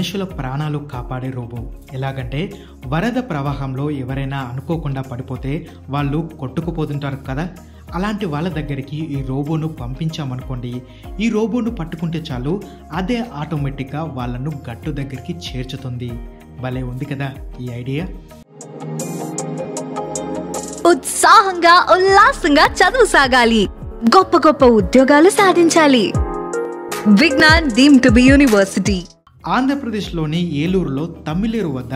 మనుషుల ప్రాణాలు కాపాడే రోబో. ఎలాగంటే వరద ప్రవాహంలో ఎవరైనా అనుకోకుండా పడిపోతే వాళ్ళు కొట్టుకుపోతుంటారు కదా, అలాంటి వాళ్ళ దగ్గరికి ఈ రోబోను పంపించామనుకోండి, ఈ రోబోను పట్టుకుంటే చాలు అదే ఆటోమేటిక్గా వాళ్ళను గట్టు దగ్గరికి చేర్చుతుంది. భలే ఉంది కదా ఈ ఐడియా. ఉత్సాహంగా ఉల్లాసంగా చదువు సాగాలి, గొప్ప గొప్ప ఉద్యోగాలు సాధించాలి. Vignan deemed to be university. ఆంధ్రప్రదేశ్లోని ఏలూరులో తమ్మిలేరు వద్ద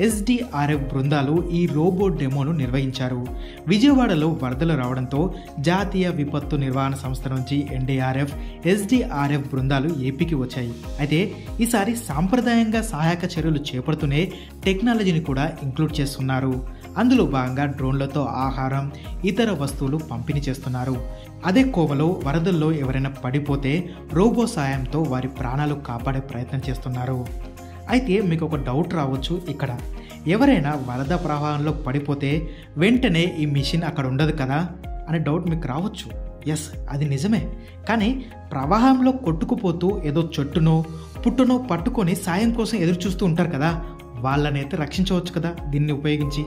ఎస్డిఆర్ఎఫ్ బృందాలు ఈ రోబో డెమోను నిర్వహించారు. విజయవాడలో వరదలు రావడంతో జాతీయ విపత్తు నిర్వహణ సంస్థ నుంచి ఎన్డీఆర్ఎఫ్, ఎస్డిఆర్ఎఫ్ బృందాలు ఏపీకి వచ్చాయి. అయితే ఈసారి సాంప్రదాయంగా సహాయక చర్యలు చేపడుతూనే టెక్నాలజీని కూడా ఇంక్లూడ్ చేస్తున్నారు. అందులో భాగంగా డ్రోన్లతో ఆహారం, ఇతర వస్తువులు పంపిణీ చేస్తున్నారు. అదే కోవలో వరదల్లో ఎవరైనా పడిపోతే రోబో సాయంతో వారి ప్రాణాలు కాపాడే ప్రయత్నం చేస్తున్నారు. అయితే మీకు ఒక డౌట్ రావచ్చు, ఇక్కడ ఎవరైనా వరద ప్రవాహంలో పడిపోతే వెంటనే ఈ మిషన్ అక్కడ ఉండదు కదా అనే డౌట్ మీకు రావచ్చు. ఎస్, అది నిజమే. కానీ ప్రవాహంలో కొట్టుకుపోతూ ఏదో చెట్టునో పుట్టునో పట్టుకొని సాయం కోసం ఎదురు చూస్తూ ఉంటారు కదా, వాళ్ళనైతే రక్షించవచ్చు కదా దీన్ని ఉపయోగించి.